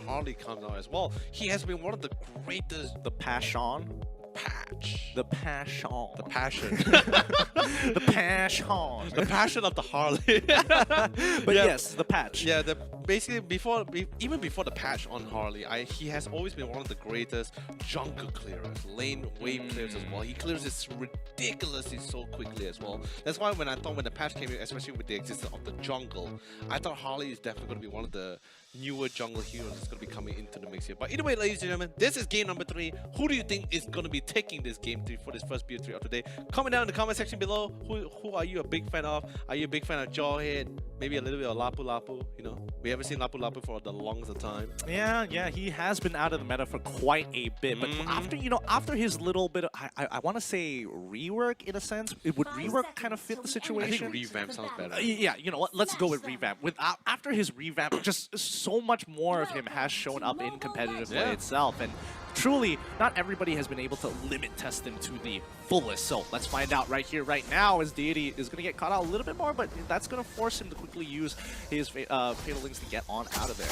Harley comes out as well, he has been one of the greatest. The passion. Patch. The passion. The passion. The passion. The passion of the Harley. But yeah, yes, the patch. Yeah, basically even before the patch on Harley, he has always been one of the greatest jungle clearers, lane wave clearers as well. He clears this ridiculously so quickly as well. That's why when the patch came in, especially with the existence of the jungle, I thought Harley is definitely going to be one of the newer jungle heroes that's going to be coming into the mix here. But either way, ladies and gentlemen, this is game number 3. Who do you think is going to be taking this game 3 for this first BO3 of today? Comment down in the comment section below. Who are you a big fan of? Are you a big fan of Jawhead? Maybe a little bit of Lapu Lapu? You know, we haven't seen Lapu Lapu for the longest of time. Yeah, he has been out of the meta for quite a bit. But after his little bit of, I want to say rework in a sense. Would rework kind of fit the situation? I think revamp sounds better. Yeah, you know what? Let's go with revamp. After his revamp, just so much more of him has shown up in competitive play itself, and truly, not everybody has been able to limit test him to the fullest. So let's find out right here, right now, as Deity is going to get caught out a little bit more, but that's going to force him to quickly use his Fatal Links to get on out of there.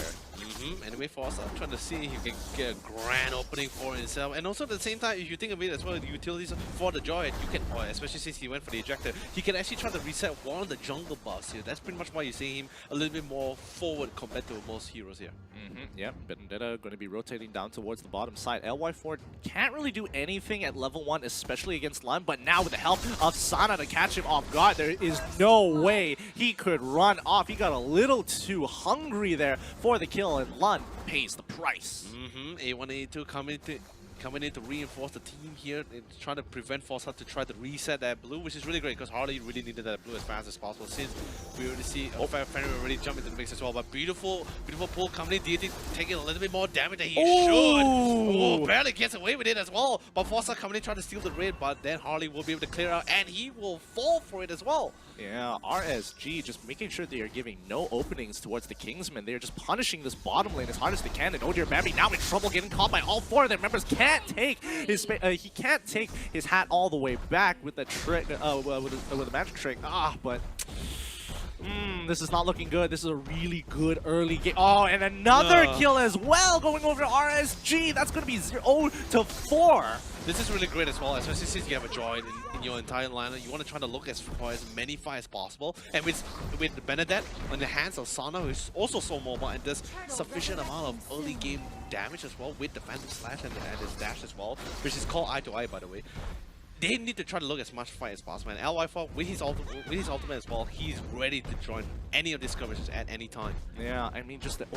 Anyway, Forza trying to see if he can get a grand opening for himself, and also at the same time, if you think of it as well, the utilities for the Jawhead, you can, especially since he went for the ejector, he can actually try to reset one of the jungle buffs here. That's pretty much why you're seeing him a little bit more forward compared to most heroes here. Yeah, Vendetta going to be rotating down towards the bottom side. LY4 can't really do anything at level 1, especially against Lun, but now with the help of Sana to catch him off guard, there is no way he could run off. He got a little too hungry there for the kill, and Lun pays the price. A1, A2 coming in to reinforce the team here and trying to prevent Forza to try to reset that blue, which is really great because Harley really needed that blue as fast as possible since we already see Fenrir already jump into the mix as well. But beautiful pull coming in, DT taking a little bit more damage than he should. Oh, barely gets away with it as well. But Forza coming in trying to steal the raid, but then Harley will be able to clear out and he will fall for it as well. Yeah, RSG just making sure they are giving no openings towards the Kingsmen. They are just punishing this bottom lane as hard as they can. And oh dear, Babby now in trouble, getting caught by all 4 of their members. Can't take his he can't take his hat all the way back with the trick with a magic trick. But this is not looking good. This is a really good early game. Oh, and another kill as well going over to RSG. That's going to be 0-4. This is really great as well, especially since you have a droid in your entire lineup. You want to try to look for as many fights as possible. And with Benedette on the hands of Sana, who is also so mobile and does sufficient amount of early game damage as well with the Phantom Slash and his dash as well, which is called Eye to Eye, by the way. They need to try to look as much fight as possible. And LY4, with his ultimate as well, he's ready to join any of these skirmishes at any time. Yeah, I mean, just the,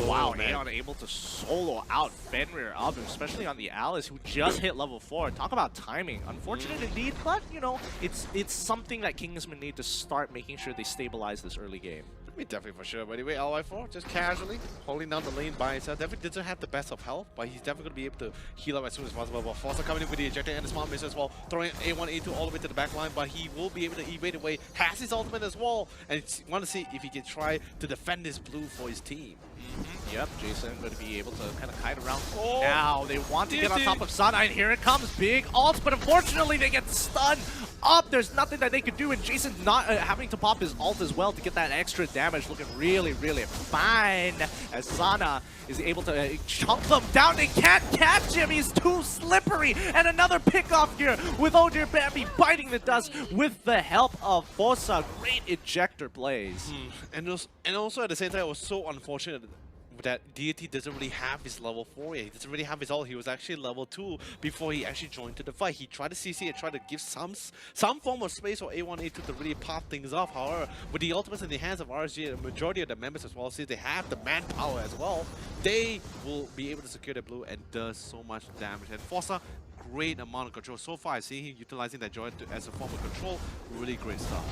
wow, Aeon able to solo out Fenrir up, especially on the Alice, who just hit level 4. Talk about timing. Unfortunate indeed, but, you know, it's something that Kingsmen need to start making sure they stabilize this early game. I mean, definitely for sure. But anyway, LY4 just casually holding down the lane by himself. Definitely doesn't have the best of health, but he's definitely going to be able to heal up as soon as possible. But Forza coming in with the ejector and the smart missile as well, throwing A1, A2 all the way to the back line, but he will be able to evade away, has his ultimate as well, and want to see if he can try to defend this blue for his team. Yep, Jason going to be able to kind of hide around. Now they want to get on top of Sana, and here it comes, big ult, but unfortunately they get stunned up. There's nothing that they could do, and Jason's not having to pop his ult as well to get that extra damage. Looking really, really fine as Sana is able to chunk them down. They can't catch him. He's too slippery. And another pick off here with Oh Dear Bambi biting the dust with the help of Forza. Great ejector plays. And also at the same time, it was so unfortunate that Deity doesn't really have his level 4 yet. He doesn't really have his ult. He was actually level 2 before he actually joined to the fight. He tried to CC and tried to give some form of space for A1, A2 to really pop things off. However, with the ultimates in the hands of RSG, the majority of the members as well, since they have the manpower as well, they will be able to secure the blue and does so much damage. And Forza, great amount of control. So far, I see him utilizing that joint as a form of control. Really great stuff.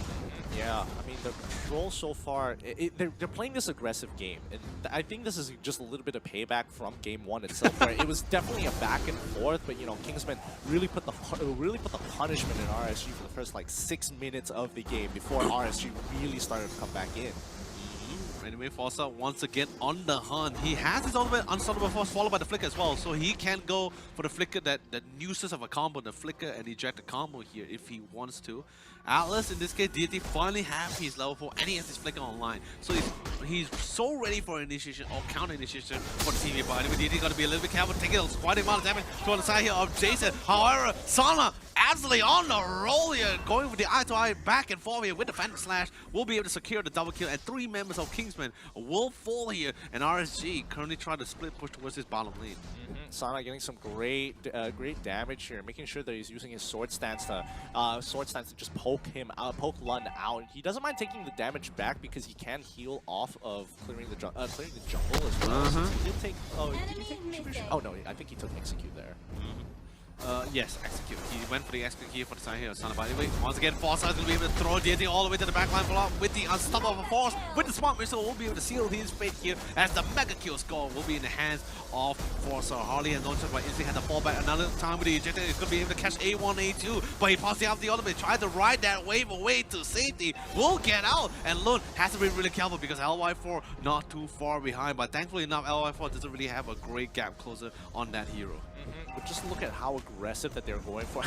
Yeah, I mean, the control so far, they're playing this aggressive game. And I think this is just a little bit of payback from game 1 itself, where it was definitely a back and forth, but, you know, Kingsmen really put the punishment in RSG for the first, like, 6 minutes of the game before RSG really started to come back in. Anyway, Forza once again on the hunt. He has his ultimate Unstoppable Force followed by the Flicker as well, so he can go for the Flicker, that nuisance of a combo, the Flicker and eject the combo here if he wants to. Atlas, in this case, DT finally have his level 4 and he has his Flicker online. So he's so ready for initiation or counter initiation for the team here. But anyway, DT got to be a little bit careful, taking quite a amount of damage to the side here of Jason. However, Sana absolutely on the roll here, going with the eye-to-eye back and forth here with the Phantom Slash. Will be able to secure the double kill, and 3 members of Kingsmen will fall here. And RSG currently trying to split push towards his bottom lane. Sana getting some great damage here, making sure that he's using his sword stance to just poke him out, poke Lund out. He doesn't mind taking the damage back because he can heal off of clearing the jungle as well. He did take. Oh, did he take Retribution? Oh no, I think he took Execute there. Yes, Execute. He went for the Execute here for the side here of Sana. But anyway, once again, Forza is going to be able to throw DT all the way to the back line for with the Unstoppable Force. With the Smart Missile, will be able to seal his fate here as the Mega Kill score will be in the hands of Forza. Harley has no choice but instantly had to fall back another time with the ejector. He's going to be able to catch A1, A2, but he possibly have the ultimate, tried to ride that wave away to safety. Will get out, and Lund has to be really careful because LY4 not too far behind. But thankfully enough, LY4 doesn't really have a great gap closer on that hero. But just look at how aggressive that they're going for.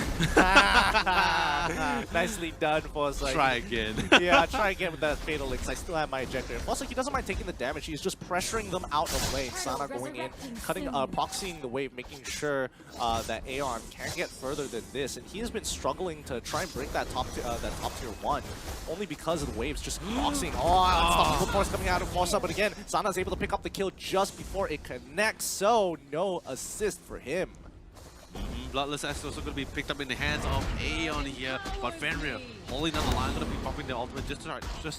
Nicely done, Forza. Like, try again. Yeah, try again with that Fatal Links. I still have my ejector. Also, he doesn't mind taking the damage. He's just pressuring them out of lane. Sana going in, cutting, proxying the wave, making sure that Aeon can't get further than this. And he has been struggling to try and break that top tier 1, only because of the waves just proxying. Unstoppable Force coming out of Forza. But again, Sana's able to pick up the kill just before it connects. So no assist for him. Bloodless is also going to be picked up in the hands of Aeon here, but Fenrir holding down the line, going to be popping the ultimate just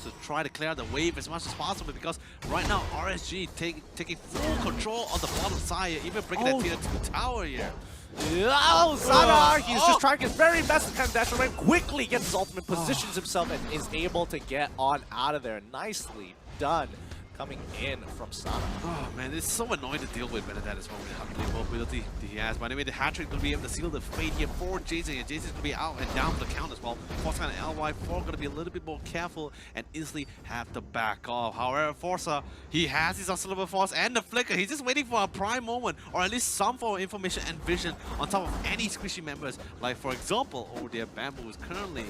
to try to clear the wave as much as possible, because right now RSG taking full control of the bottom side here, even breaking that tier 2 tower here. Oh, Sana! He's just trying his very best to kind of dash around, quickly gets his ultimate, positions himself, and is able to get on out of there. Nicely done. Coming in from Sana. Oh man, it's so annoying to deal with Benedetta as well with how many mobility he has. But anyway, the hat-trick will be able to seal the fate here for Jason. And Jason's going to be out and down for the count as well. Forza and LY4 going to be a little bit more careful and easily have to back off. However, Forza, he has his Unstoppable Force and the Flicker. He's just waiting for a prime moment, or at least some form of information and vision on top of any squishy members. Like for example, over there, Bamboo is currently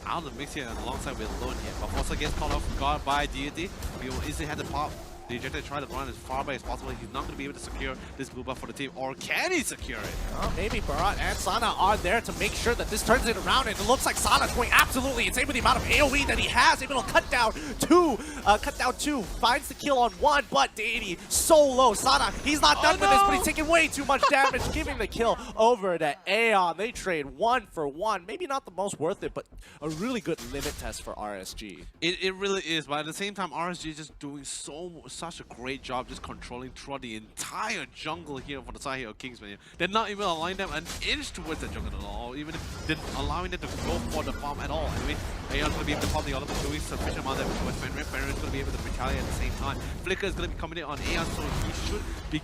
out of the mix here and alongside with Lund here. But Forza gets caught off guard by DT. We will easily have to pop the ejector, try to run as far away as possible. He's not going to be able to secure this blue buff for the team, or can he secure it? Maybe Barat and Sana are there to make sure that this turns it around, and it looks like Sana's going absolutely insane with the amount of AoE that he has, able to cut down two, finds the kill on 1, but DT so low. Sana, he's not done with this, but he's taking way too much damage, giving the kill over to Aeon. They trade 1 for 1. Maybe not the most worth it, but a really good limit test for RSG. It really is, but at the same time, RSG is just doing such a great job just controlling throughout the entire jungle here for the side here of Kingsmen. They're not even allowing them an inch towards the jungle at all, even if they're allowing them to go for the farm at all. Anyway, Aeon's going to be able to pop the ultimate, doing sufficient amount of damage towards Fenrir. Fenrir is going to be able to retaliate at the same time. Flicker is going to be coming in on Aeon, so he should be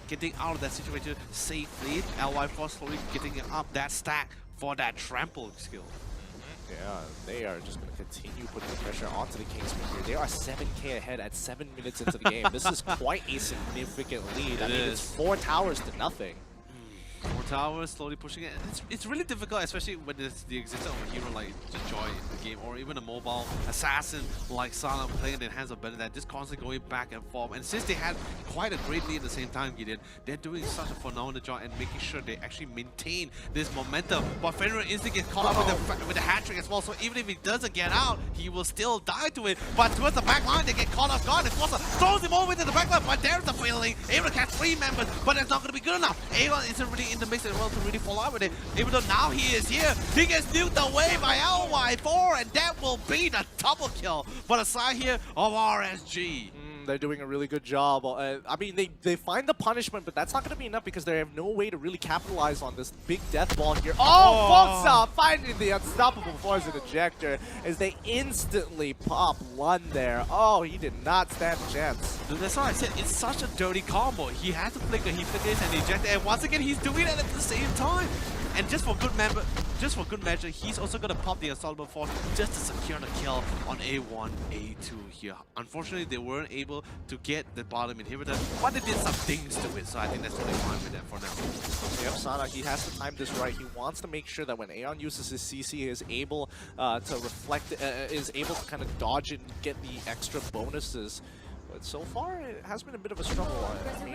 getting out of that situation safely. LY4 slowly getting up that stack for that trample skill. Yeah, they are just going to continue putting the pressure onto the Kingsmen here. They are 7k ahead at 7 minutes into the game. This is quite a significant lead. I mean, it's 4 towers to nothing. 4 towers, slowly pushing it. It's really difficult, especially when there's the existence of a hero like Joy in the game, or even a mobile assassin like Sana playing in the hands of Benedetta, just constantly going back and forth. And since they had quite a great lead at the same time, Gideon, they're doing such a phenomenal job and making sure they actually maintain this momentum. But Fenrir instantly gets caught up with the hat-trick as well, so even if he doesn't get out, he will still die to it. But towards the back line, they get caught off guard, and Forza throws him over to the back line, but there's the failing. Able to catch 3 members, but that's not going to be good enough. Aeon isn't really in the mix as well to really follow up with it. Even though now he is here, he gets nuked away by LY4, and that will be the double kill for the side here of RSG. They're doing a really good job. I mean, they find the punishment, but that's not going to be enough because they have no way to really capitalize on this big death ball here. Forza finding the Unstoppable Force and ejector as they instantly pop Lund there. Oh, he did not stand a chance. That's why I said it's such a dirty combo. He has to flicker, he flickers and ejector, and once again he's doing it at the same time. And just for good measure, he's also gonna pop the Assault Force just to secure the kill on A1, A2 here. Unfortunately, they weren't able to get the bottom inhibitor, but they did some things to it, so I think that's totally fine with them for now. Yep, Sana, he has to time this right. He wants to make sure that when Aeon uses his CC, he is able to reflect, is able to kind of dodge it and get the extra bonuses. But so far, it has been a bit of a struggle. I mean,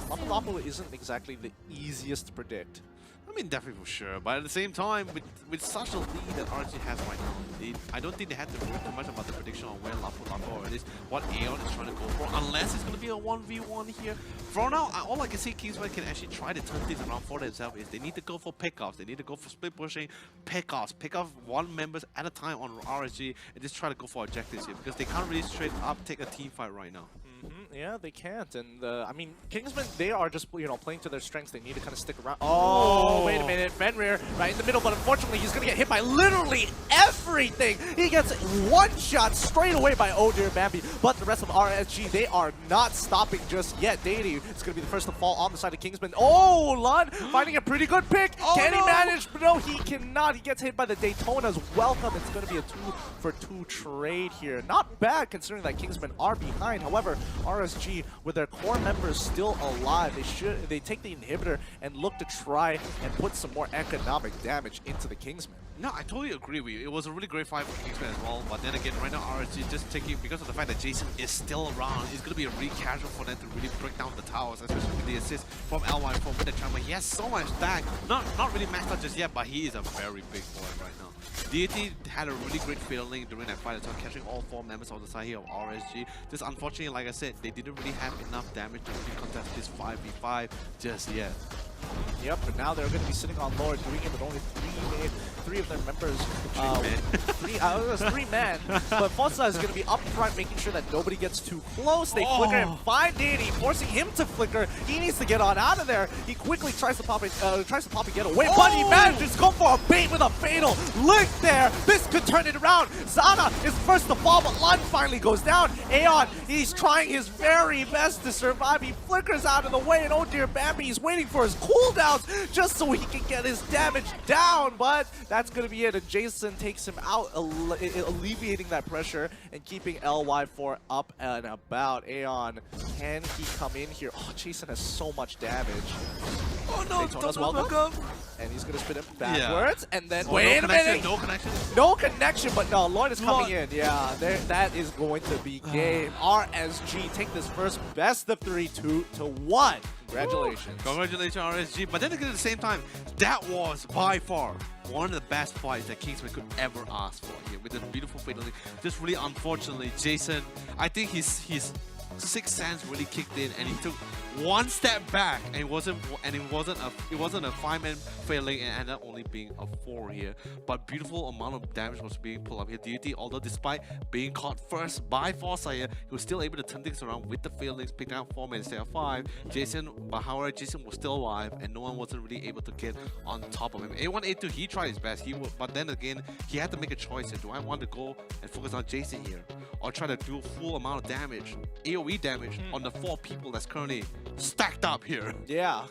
Lapu Lapu isn't exactly the easiest to predict. I mean, definitely for sure, but at the same time, with such a lead that RG has right now, I don't think they had to worry too much about the prediction on where Lapu Lapu or at least what Aeon is trying to go for, unless it's going to be a 1v1 here. For now, all I can say Kingsmen can actually try to turn things around for themselves is they need to go for pickoffs, they need to go for split pushing, pick off one members at a time on RSG, and just try to go for objectives here, because they can't really straight up take a team fight right now. Yeah, they can't, and I mean, Kingsmen, they are just, you know, playing to their strengths. They need to kind of stick around. Oh, wait a minute, Fenrir right in the middle, but unfortunately, he's gonna get hit by literally everything. He gets one shot straight away by Oh Dear Bambi, but the rest of RSG, they are not stopping just yet. Deity is gonna be the first to fall on the side of Kingsmen. Oh, Lun finding a pretty good pick. Can he manage? No, he cannot. He gets hit by the Daytona's welcome. It's gonna be a 2-for-2 trade here. Not bad considering that Kingsmen are behind. However, RSG, with their core members still alive, they take the inhibitor and look to try and put some more economic damage into the Kingsmen. No, I totally agree with you. It was a really great fight for Kingsmen as well, but then again, right now RSG just taking, because of the fact that Jason is still around, it's going to be a really casual for them to really break down the towers, especially with the assist from LY from with the Tremor. He has so much stack, not really maxed out just yet, but he is a very big boy right now. Deity had a really great feeling during that fight as well, catching all 4 members on the side here of RSG. Just unfortunately, like I said, they didn't really have enough damage to really contest this 5v5 just yet. Yep, but now they're going to be sitting on Lord, doing it with only 3 of their members. 3 men. But Fossa is going to be up front, making sure that nobody gets too close. They flicker and find Deity, forcing him to flicker. He needs to get on out of there. He quickly tries to pop it, and get away, but he manages to go for a bait with a fatal lick there. This could turn it around. Zana is first to fall, but Lund finally goes down. Aeon, he's trying his very best to survive. He flickers out of the way, and Oh Dear Bambi, he's waiting for his cooldowns just so he can get his damage down, but that's going to be it. And Jason takes him out, alleviating that pressure and keeping LY4 up and about. Aeon, can he come in here? Oh, Jason has so much damage. Oh no, welcome. And he's going to spin him backwards, and then wait a minute. No connection? No connection, but no, Lloyd is coming in. Yeah, that is going to be game. RSG take this first best of 3, 2-1. Congratulations. Congratulations, RSG. But then again, at the same time, that was by far one of the best fights that Kingsman could ever ask for here with this beautiful fatality. Just really unfortunately, Jason, I think his sixth sense really kicked in, and he took one step back, and it wasn't a 5-man failing, and ended up only being a 4 here. But beautiful amount of damage was being pulled up here. Deity, although despite being caught first by Forza here, he was still able to turn things around with the failings, picking out 4 men instead of 5. But however, Jason was still alive, and no one wasn't really able to get on top of him. A1, A2, he tried his best. But then again, he had to make a choice here. Do I want to go and focus on Jason here, or try to do a full amount of damage, AoE damage, on the 4 people that's currently stacked up here? Yeah.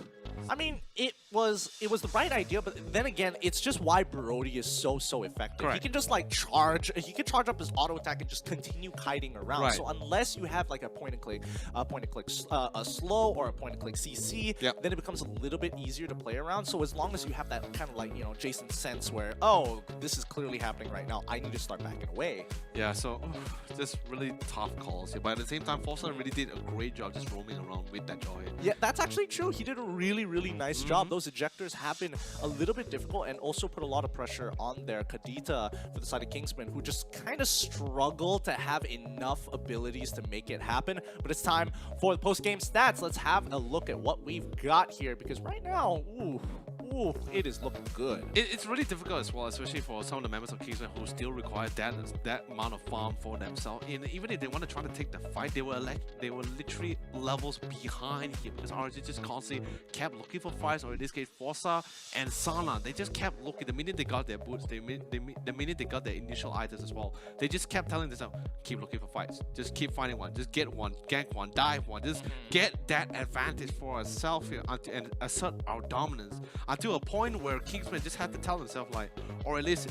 I mean, it was the right idea, but then again, it's just why Brody is so effective. Correct. He can just like charge. He can charge up his auto attack and just continue kiting around. Right. So unless you have like a point and click, a slow or a point and click CC, then it becomes a little bit easier to play around. So as long as you have that kind of like, you know, Jason sense where, oh, this is clearly happening right now, I need to start backing away. Yeah. So just really tough calls here. But at the same time, Forza really did a great job just roaming around with that joy. Yeah, that's actually true. He did a really nice job. Those ejectors have been a little bit difficult and also put a lot of pressure on their Kadita for the side of Kingsmen, who just kind of struggle to have enough abilities to make it happen. But it's time for the post-game stats. Let's have a look at what we've got here, because right now, it is looking good. It's really difficult as well, especially for some of the members of Kingsmen who still require that amount of farm for themselves. And even if they want to try to take the fight, they were literally levels behind here, because RSG just constantly kept looking for fights, or in this case, Forza and Sana. They just kept looking. The minute they got their boots, the minute they got their initial items as well, they just kept telling themselves, keep looking for fights. Just keep finding one. Just get one, gank one, dive one. Just get that advantage for ourselves here and assert our dominance to a point where Kingsmen just had to tell themselves like, or at least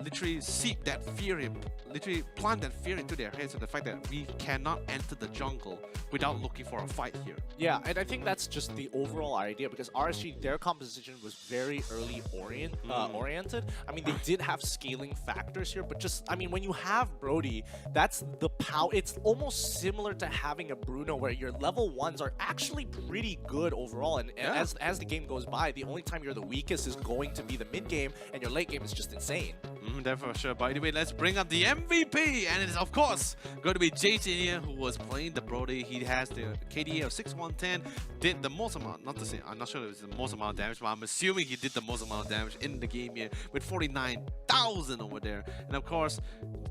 literally seep that fear in, literally plant that fear into their heads of the fact that we cannot enter the jungle without looking for a fight here. Yeah, and I think that's just the overall idea, because RSG, their composition was very early oriented. I mean, they did have scaling factors here, but just, I mean, when you have Brody, that's the power. It's almost similar to having a Bruno, where your level 1s are actually pretty good overall, and as the game goes by, the only time you're the weakest is going to be the mid game, and your late game is just insane. That's for sure. By the way, let's bring up the MVP, and it is of course going to be Jason here, who was playing the Brody. He has the KDA of 6,110, did the most amount, not to say, I'm not sure it was the most amount of damage, but I'm assuming he did the most amount of damage in the game here with 49,000 over there. And of course,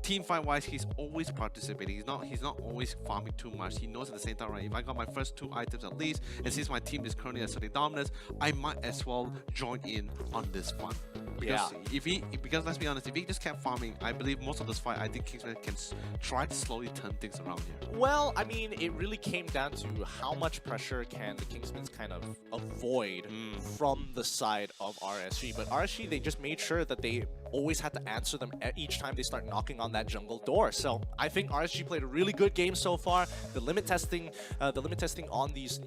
team fight wise, he's always participating. He's not always farming too much. He knows at the same time, right, if I got my first 2 items at least, and since my team is currently asserting dominance, I might as well join in on this fun. Because because let's be honest, if he just kept farming, I believe most of this fight, I think Kingsman can try to slowly turn things around here. Well, I mean, it really came down to how much pressure can the Kingsmen kind of avoid from the side of RSG. But RSG, they just made sure that they always had to answer them each time they start knocking on that jungle door. So I think RSG played a really good game so far. The limit testing on these,